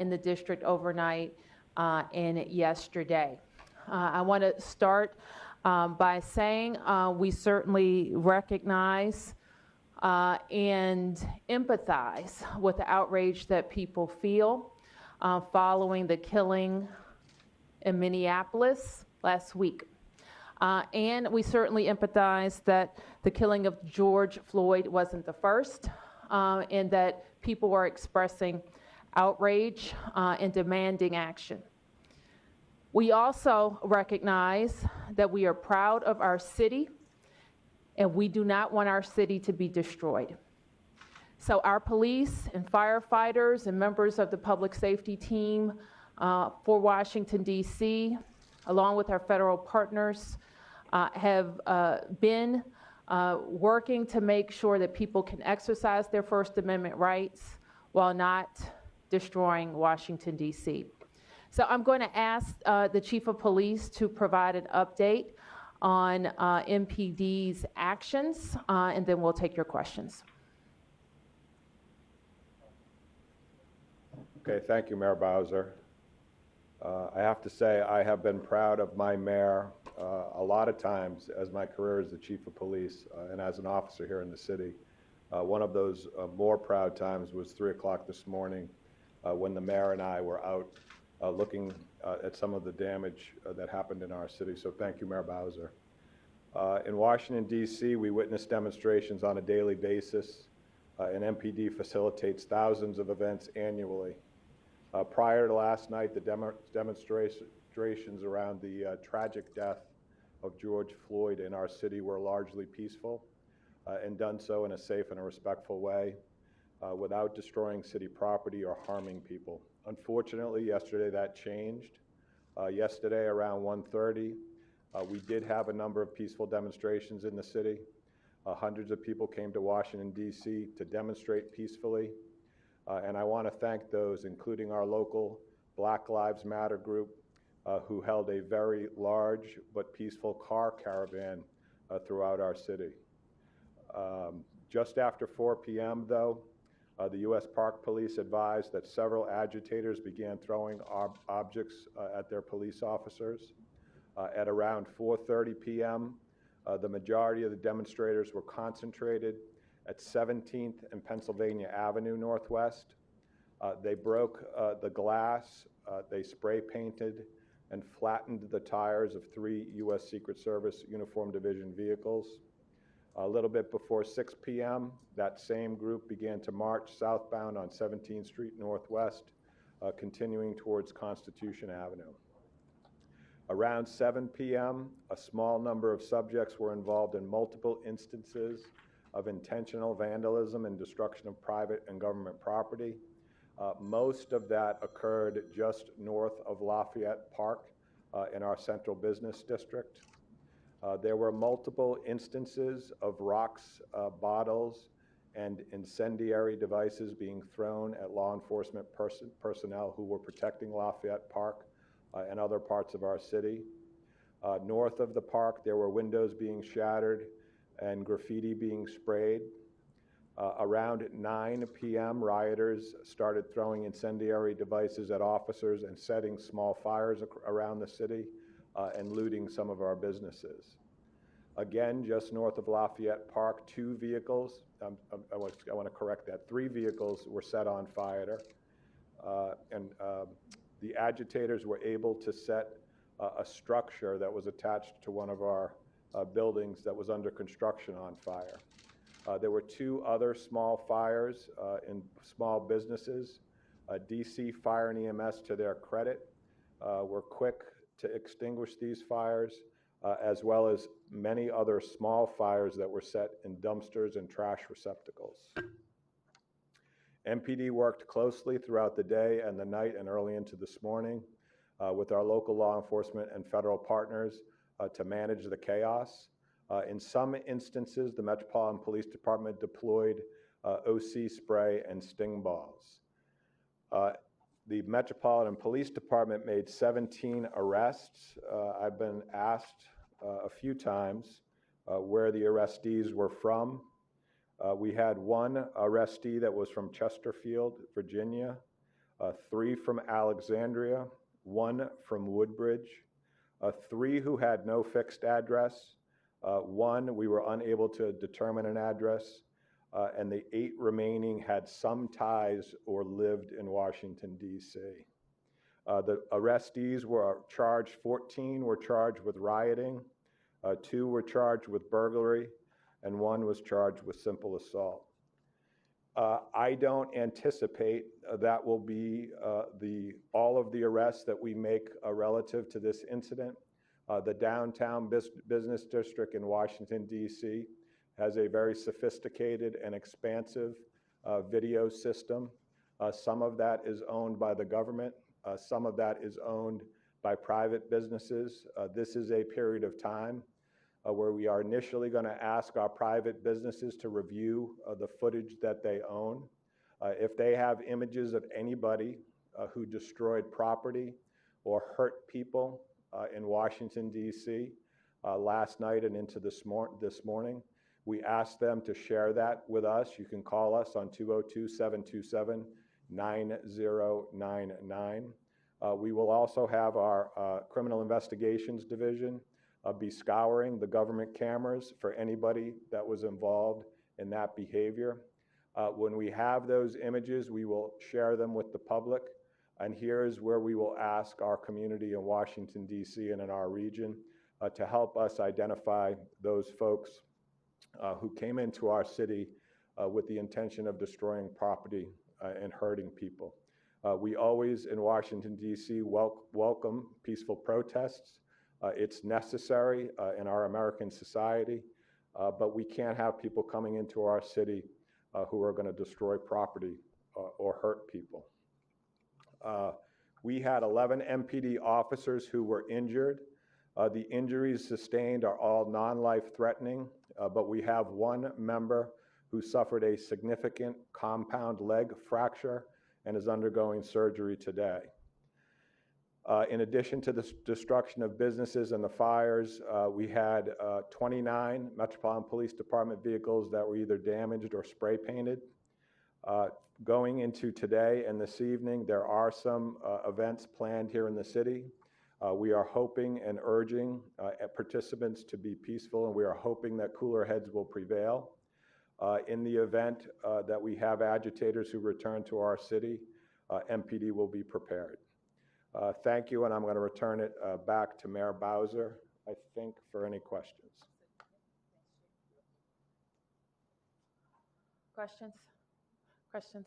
in the district overnight and yesterday. I want to start by saying we certainly recognize and empathize with the outrage that people feel following the killing in Minneapolis last week. And we certainly empathize that the killing of George Floyd wasn't the first, and that people are expressing outrage and demanding action. We also recognize that we are proud of our city, and we do not want our city to be destroyed. So our police and firefighters and members of the public safety team for Washington, D.C., along with our federal partners, have been working to make sure that people can exercise their First Amendment rights while not destroying Washington, D.C. So I'm going to ask the Chief of Police to provide an update on MPD's actions, and then we'll take your questions. Okay, thank you, Mayor Bowser. I have to say I have been proud of my mayor a lot of times as my career as the Chief of Police and as an officer here in the city. One of those more proud times was 3 o'clock this morning when the mayor and I were out looking at some of the damage that happened in our city. So thank you, Mayor Bowser. In Washington, D.C., we witness demonstrations on a daily basis, and MPD facilitates thousands of events annually. Prior to last night, the demonstrations around the tragic death of George Floyd in our city were largely peaceful and done so in a safe and a respectful way without destroying city property or harming people. Unfortunately, yesterday that changed. Yesterday around 1:30, we did have a number of peaceful demonstrations in the city. Hundreds of people came to Washington, D.C. to demonstrate peacefully. And I want to thank those, including our local Black Lives Matter group, who held a very large but peaceful car caravan throughout our city. Just after 4 p.m., though, the U.S. Park Police advised that several agitators began throwing objects at their police officers. At around 4:30 p.m., the majority of the demonstrators were concentrated at 17th and Pennsylvania Avenue Northwest. They broke the glass, they spray painted and flattened the tires of 3 U.S. Secret Service Uniform Division vehicles. A little bit before 6 p.m., that same group began to march southbound on 17th Street Northwest, continuing towards Constitution Avenue. Around 7 p.m., a small number of subjects were involved in multiple instances of intentional vandalism and destruction of private and government property. Most of that occurred just north of Lafayette Park in our central business district. There were multiple instances of rocks, bottles, and incendiary devices being thrown at law enforcement personnel who were protecting Lafayette Park and other parts of our city. North of the park, there were windows being shattered and graffiti being sprayed. Around 9 p.m., rioters started throwing incendiary devices at officers and setting small fires around the city and looting some of our businesses. Again, just north of Lafayette Park, 2 vehicles, I want to correct that, 3 vehicles were set on fire. The agitators were able to set a structure that was attached to one of our buildings that was under construction on fire. There were 2 other small fires in small businesses. DC Fire and EMS, to their credit, were quick to extinguish these fires, as well as many other small fires that were set in dumpsters and trash receptacles. MPD worked closely throughout the day and the night and early into this morning with our local law enforcement and federal partners to manage the chaos. In some instances, the Metropolitan Police Department deployed OC spray and sting balls. The Metropolitan Police Department made 17 arrests. I've been asked a few times where the arrestees were from. We had 1 arrestee that was from Chesterfield, Virginia. 3 from Alexandria, 1 from Woodbridge, 3 who had no fixed address, 1 we were unable to determine an address, and the 8 remaining had some ties or lived in Washington, D.C. The arrestees were charged, 14 were charged with rioting, 2 were charged with burglary, and 1 was charged with simple assault. I don't anticipate that will be all of the arrests that we make relative to this incident. The downtown business district in Washington, D.C. has a very sophisticated and expansive video system. Some of that is owned by the government. Some of that is owned by private businesses. This is a period of time where we are initially going to ask our private businesses to review the footage that they own. If they have images of anybody who destroyed property or hurt people in Washington, D.C. Last night and into this morning, we ask them to share that with us. You can call us on 202-727-9099. We will also have our Criminal Investigations Division be scouring the government cameras for anybody that was involved in that behavior. When we have those images, we will share them with the public. And here's where we will ask our community in Washington, D.C. and in our region to help us identify those folks who came into our city with the intention of destroying property and hurting people. We always in Washington, D.C. welcome peaceful protests. It's necessary in our American society, but we can't have people coming into our city who are going to destroy property or hurt people. We had 11 MPD officers who were injured. The injuries sustained are all non-life threatening, but we have 1 member who suffered a significant compound leg fracture and is undergoing surgery today. In addition to the destruction of businesses and the fires, we had 29 Metropolitan Police Department vehicles that were either damaged or spray painted. Going into today and this evening, there are some events planned here in the city. We are hoping and urging participants to be peaceful, and we are hoping that cooler heads will prevail. In the event that we have agitators who return to our city, MPD will be prepared. Thank you, and I'm going to return it back to Mayor Bowser, I think, for any questions. Questions? Questions?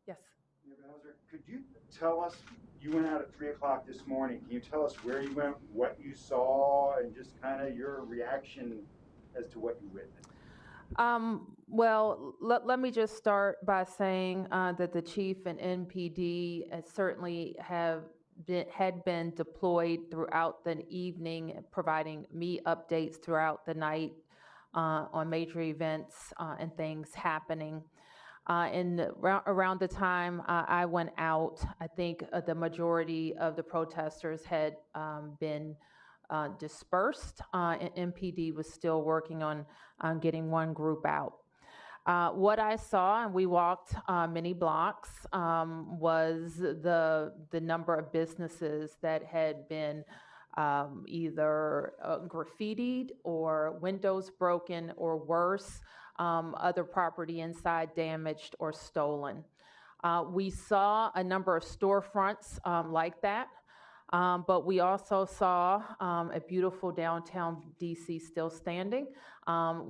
Yes. Mayor Bowser, could you tell us, you went out at 3 o'clock this morning, can you tell us where you went, what you saw, and just kind of your reaction as to what you witnessed? Well, let me just start by saying that the chief and NPD certainly had been deployed throughout the evening, providing me updates throughout the night on major events and things happening. And around the time I went out, I think the majority of the protesters had been dispersed, and MPD was still working on getting one group out. What I saw, and we walked many blocks, was the number of businesses that had been either graffitied or windows broken or worse, other property inside damaged or stolen. We saw a number of storefronts like that. But we also saw a beautiful downtown DC still standing.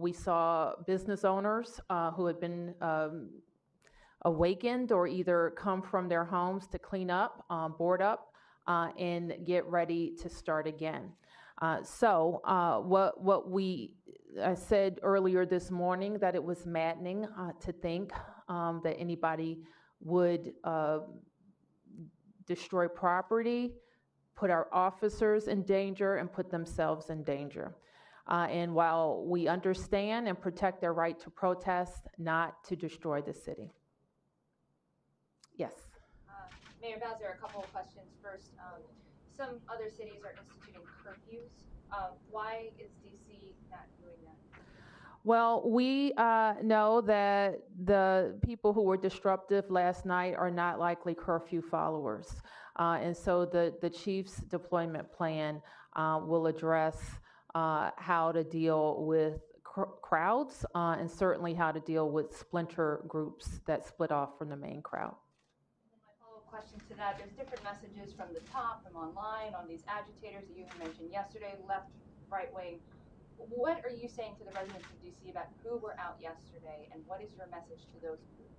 We saw business owners who had been awakened or either come from their homes to clean up, board up, and get ready to start again. I said earlier this morning that it was maddening to think that anybody would destroy property, put our officers in danger, and put themselves in danger. And while we understand and protect their right to protest, not to destroy the city. Yes. Mayor Bowser, a couple of questions. First, some other cities are instituting curfews. Why is DC not doing that? Well, we know that the people who were disruptive last night are not likely curfew followers. And so the chief's deployment plan will address how to deal with crowds and certainly how to deal with splinter groups that split off from the main crowd. And my follow-up question to that, there's different messages from the top, from online, on these agitators that you mentioned yesterday, left, right wing. What are you saying to the residents of DC about who were out yesterday, and what is your message to those groups?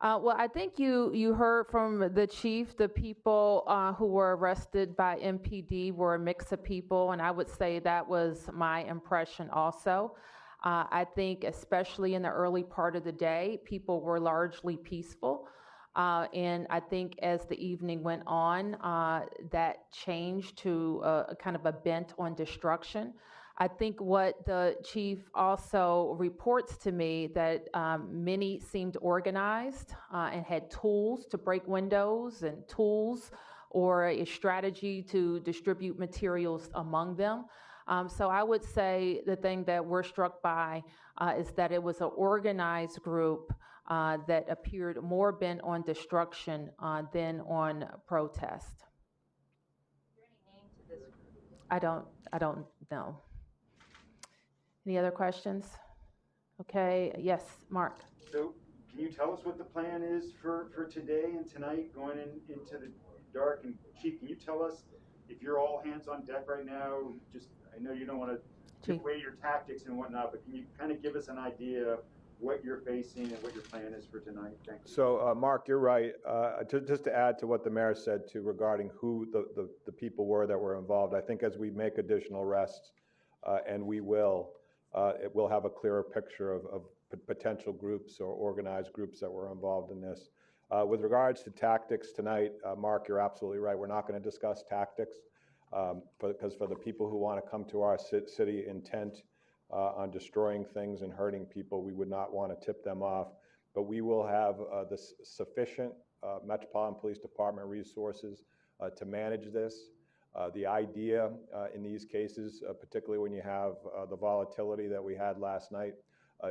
Well, I think you heard from the chief, the people who were arrested by MPD were a mix of people, and I would say that was my impression also. I think especially in the early part of the day, people were largely peaceful. And I think as the evening went on, that changed to a kind of a bent on destruction. I think what the chief also reports to me that many seemed organized and had tools to break windows and tools or a strategy to distribute materials among them. So I would say the thing that we're struck by is that it was an organized group that appeared more bent on destruction than on protest. Is there any name to this group? I don't know. Any other questions? Okay, yes, Mark. So can you tell us what the plan is for today and tonight going into the dark? And Chief, can you tell us if you're all hands on deck right now? Just, I know you don't want to give away your tactics and whatnot, but can you kind of give us an idea of what you're facing and what your plan is for tonight? Thank you. So, Mark, you're right. Just to add to what the mayor said too regarding who the people were that were involved, I think as we make additional arrests, and we will, it will have a clearer picture of potential groups or organized groups that were involved in this. With regards to tactics tonight, Mark, you're absolutely right. We're not going to discuss tactics because for the people who want to come to our city intent on destroying things and hurting people, we would not want to tip them off. But we will have the sufficient Metropolitan Police Department resources to manage this. The idea in these cases, particularly when you have the volatility that we had last night,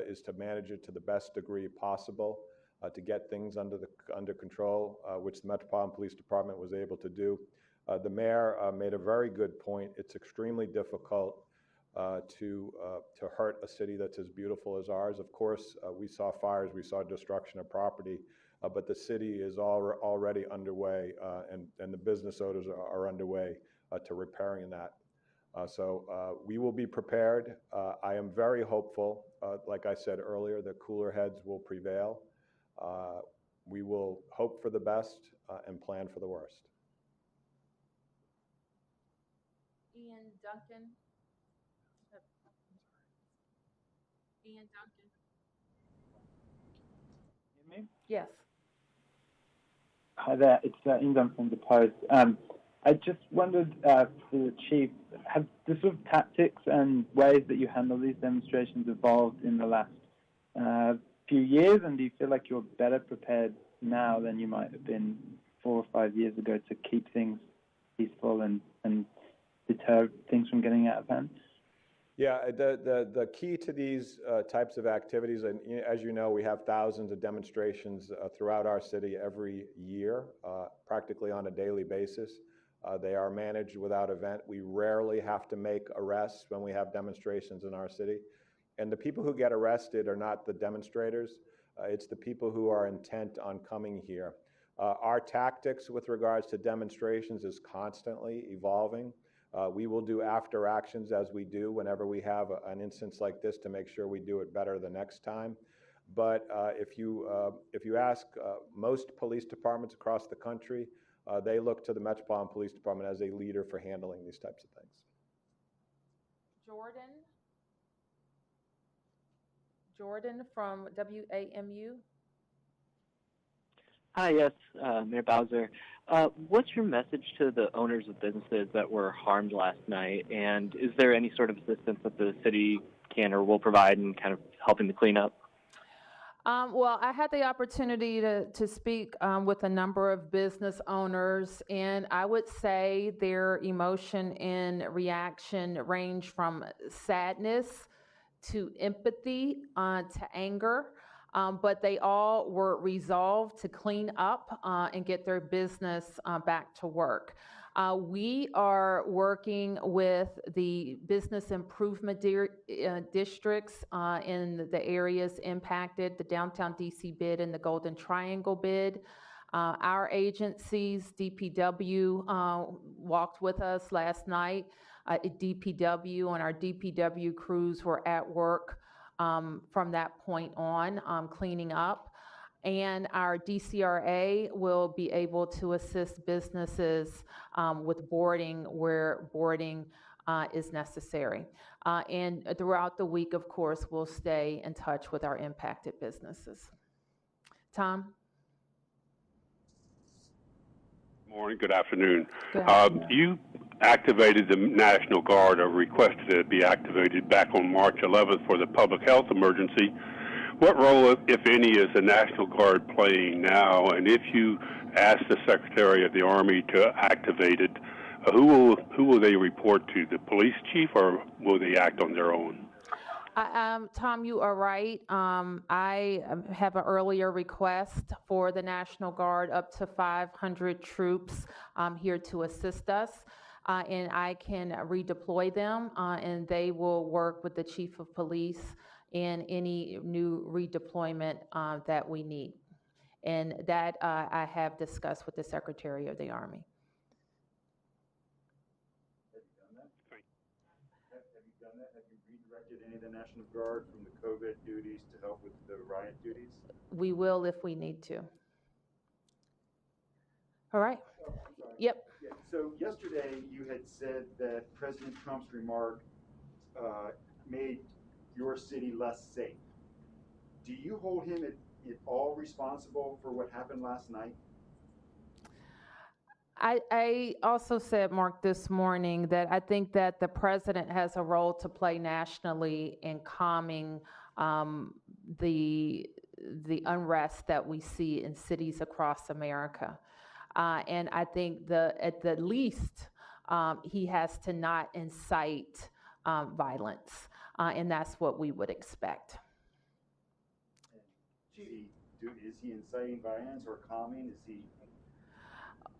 is to manage it to the best degree possible, to get things under control, which the Metropolitan Police Department was able to do. The mayor made a very good point. It's extremely difficult to hurt a city that's as beautiful as ours. Of course, we saw fires, we saw destruction of property, but the city is already underway, and the business owners are underway to repairing that. So we will be prepared. I am very hopeful, like I said earlier, that cooler heads will prevail. We will hope for the best and plan for the worst. Ian Duncan. Ian Duncan. Hear me? Yes. Hi there, it's Ian Duncan from the Post. I just wondered, for the chief, have the sort of tactics and ways that you handle these demonstrations evolved in the last few years, and do you feel like you're better prepared now than you might have been 4 or 5 years ago to keep things peaceful and deter things from getting out of hand? Yeah, the key to these types of activities, and as you know, we have thousands of demonstrations throughout our city every year, practically on a daily basis. They are managed without event. We rarely have to make arrests when we have demonstrations in our city. And the people who get arrested are not the demonstrators. It's the people who are intent on coming here. Our tactics with regards to demonstrations is constantly evolving. We will do after actions as we do whenever we have an instance like this to make sure we do it better the next time. But if you ask most police departments across the country, they look to the Metropolitan Police Department as a leader for handling these types of things. Jordan from WAMU. Hi, yes, Mayor Bowser. What's your message to the owners of businesses that were harmed last night, and is there any sort of assistance that the city can or will provide in kind of helping to clean up? Well, I had the opportunity to speak with a number of business owners, and I would say their emotion and reaction range from sadness to empathy, to anger, but they all were resolved to clean up and get their business back to work. We are working with the business improvement districts in the areas impacted, the downtown DC bid and the Golden Triangle bid. Our agencies, DPW, walked with us last night at DPW, and our DPW crews were at work from that point on, cleaning up. And our DCRA will be able to assist businesses with boarding where boarding is necessary. And throughout the week, of course, we'll stay in touch with our impacted businesses. Tom? Morning, good afternoon. Good afternoon. You activated the National Guard, or requested it be activated back on March 11th for the public health emergency. What role, if any, is the National Guard playing now? And if you ask the Secretary of the Army to activate it, who will they report to? The police chief, or will they act on their own? Tom, you are right. I have an earlier request for the National Guard, up to 500 troops here to assist us, and I can redeploy them, and they will work with the chief of police in any new redeployment that we need. And that I have discussed with the Secretary of the Army. Have you redirected any of the National Guard from the COVID duties to help with the riot duties? We will if we need to. All right. Oh, I'm sorry. Yep. Yeah. So yesterday you had said that President Trump's remark made your city less safe. Do you hold him at all responsible for what happened last night? I also said, Mark, this morning that I think that the president has a role to play nationally in calming the unrest that we see in cities across America. And I think at the least, he has to not incite violence, and that's what we would expect. Is he inciting violence or calming? Is he?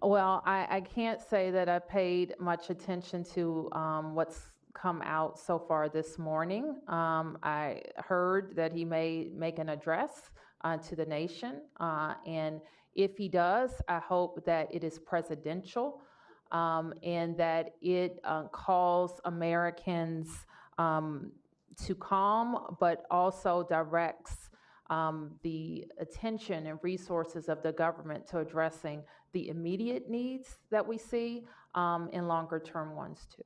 Well, I can't say that I paid much attention to what's come out so far this morning. I heard that he may make an address to the nation, and if he does, I hope that it is presidential, and that it calls Americans to calm, but also directs the attention and resources of the government to addressing the immediate needs that we see and longer term ones too.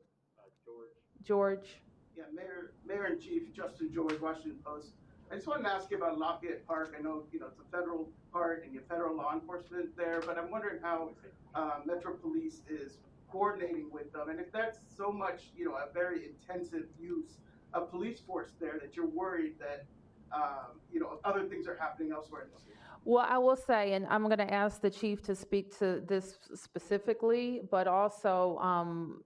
George? Yeah, Mayor in Chief, Justin George, Washington Post. I just wanted to ask you about Lafayette Park. I know, it's a federal park and you have federal law enforcement there, but I'm wondering how Metro Police is coordinating with them, and if that's so much, a very intensive use of police force there that you're worried that other things are happening elsewhere in the city. Well, I will say, and I'm going to ask the chief to speak to this specifically, but also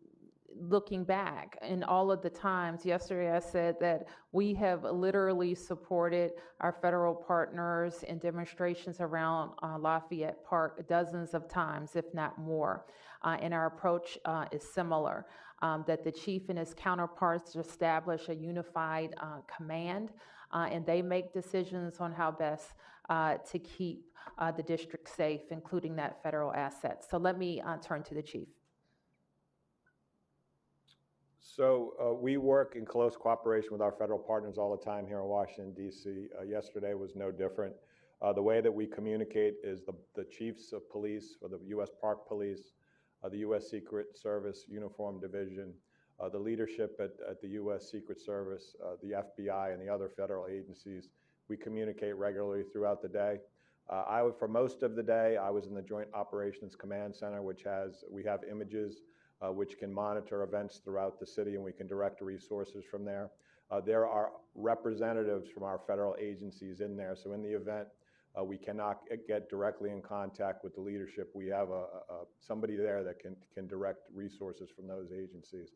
looking back in all of the times. Yesterday I said that we have literally supported our federal partners in demonstrations around Lafayette Park dozens of times, if not more. And our approach is similar, that the chief and his counterparts establish a unified command, and they make decisions on how best to keep the district safe, including that federal asset. So let me turn to the chief. So we work in close cooperation with our federal partners all the time here in Washington, D.C. Yesterday was no different. The way that we communicate is the chiefs of police, or the U.S. Park Police, the U.S. Secret Service Uniform Division, the leadership at the U.S. Secret Service, the FBI, and the other federal agencies. We communicate regularly throughout the day. For most of the day, I was in the Joint Operations Command Center, we have images which can monitor events throughout the city, and we can direct resources from there. There are representatives from our federal agencies in there, so in the event we cannot get directly in contact with the leadership, we have somebody there that can direct resources from those agencies.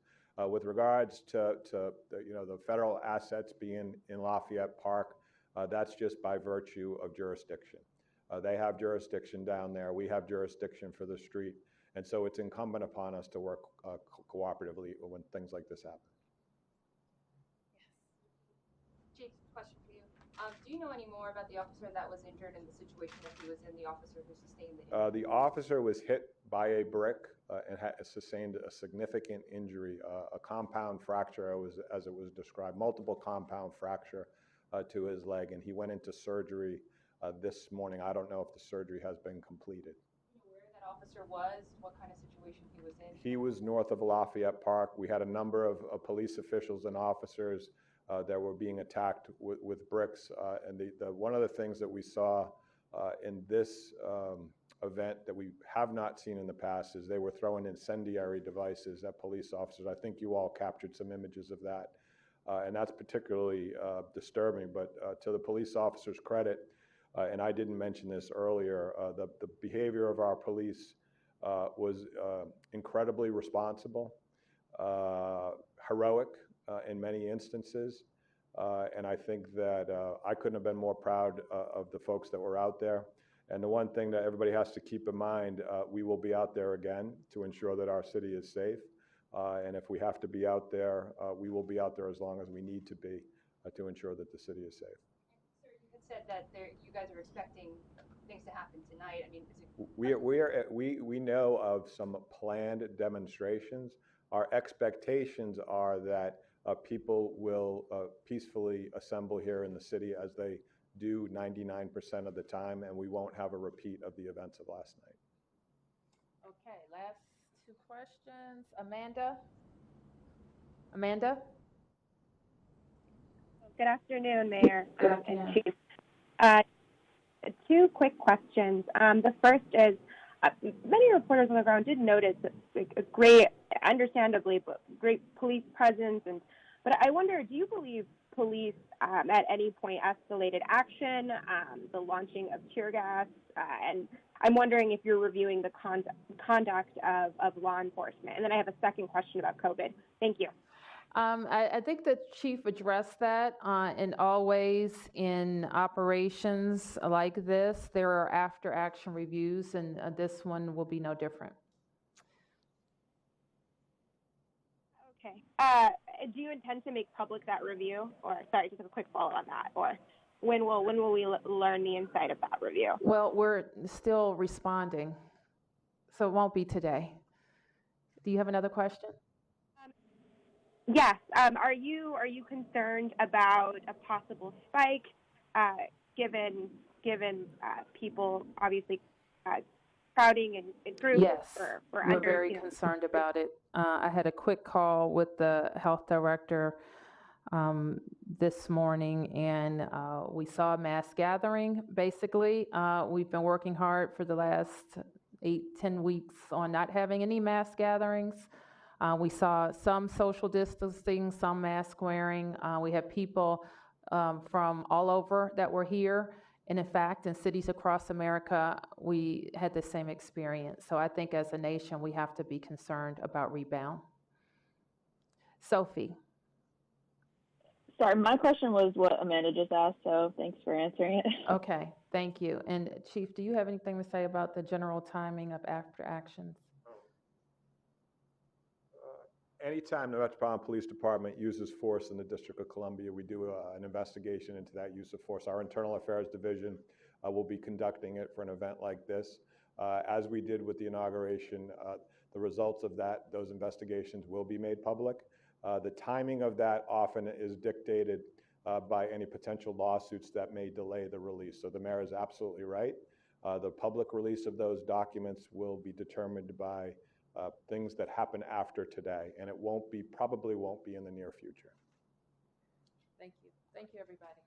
With regards to the federal assets being in Lafayette Park, that's just by virtue of jurisdiction. They have jurisdiction down there. We have jurisdiction for the street. And so it's incumbent upon us to work cooperatively when things like this happen. Chief, question for you. Do you know any more about the officer that was injured in the situation that he was in, the officer who sustained the injury? The officer was hit by a brick and sustained a significant injury, a compound fracture, as it was described, multiple compound fracture to his leg, and he went into surgery this morning. I don't know if the surgery has been completed. Where that officer was, what kind of situation he was in? He was north of Lafayette Park. We had a number of police officials and officers that were being attacked with bricks. And one of the things that we saw in this event that we have not seen in the past is they were throwing incendiary devices at police officers. I think you all captured some images of that. And that's particularly disturbing. But to the police officers' credit, and I didn't mention this earlier, the behavior of our police was incredibly responsible, heroic in many instances. And I think that I couldn't have been more proud of the folks that were out there. And the one thing that everybody has to keep in mind, we will be out there again to ensure that our city is safe. And if we have to be out there, we will be out there as long as we need to be to ensure that the city is safe. Sir, you had said that you guys are expecting things to happen tonight. I mean, We know of some planned demonstrations. Our expectations are that people will peacefully assemble here in the city, as they do 99% of the time, and we won't have a repeat of the events of last night. Okay, last two questions. Amanda? Amanda? Good afternoon, Mayor Good afternoon. and Chief. Two quick questions. The first is, many reporters on the ground did notice a great, understandably, but great police presence. But I wonder, do you believe police at any point escalated action, the launching of tear gas? And I'm wondering if you're reviewing the conduct of law enforcement. And then I have a second question about COVID. Thank you. I think the chief addressed that, and always in operations like this, there are after action reviews, and this one will be no different. Okay. Do you intend to make public that review? Or, sorry, just a quick follow on that. Or when will we learn the inside of that review? Well, we're still responding, so it won't be today. Do you have another question? Yes. Are you concerned about a possible spike, given people obviously crowding in groups? Yes, we're very concerned about it. I had a quick call with the health director this morning, and we saw a mass gathering. Basically, we've been working hard for the last 8-10 weeks on not having any mass gatherings. We saw some social distancing, some mask wearing. We had people from all over that were here. And in fact, in cities across America, we had the same experience. So I think as a nation, we have to be concerned about rebound. Sophie. Sorry, my question was what Amanda just asked, so thanks for answering it. Okay, thank you. And Chief, do you have anything to say about the general timing of after actions? Anytime the Metropolitan Police Department uses force in the District of Columbia, we do an investigation into that use of force. Our Internal Affairs Division will be conducting it for an event like this. As we did with the inauguration, the results of those investigations will be made public. The timing of that often is dictated by any potential lawsuits that may delay the release. So the mayor is absolutely right. The public release of those documents will be determined by things that happen after today, and it probably won't be in the near future. Thank you. Thank you, everybody.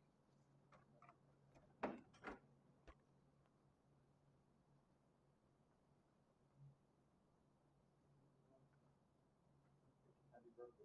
Happy birthday.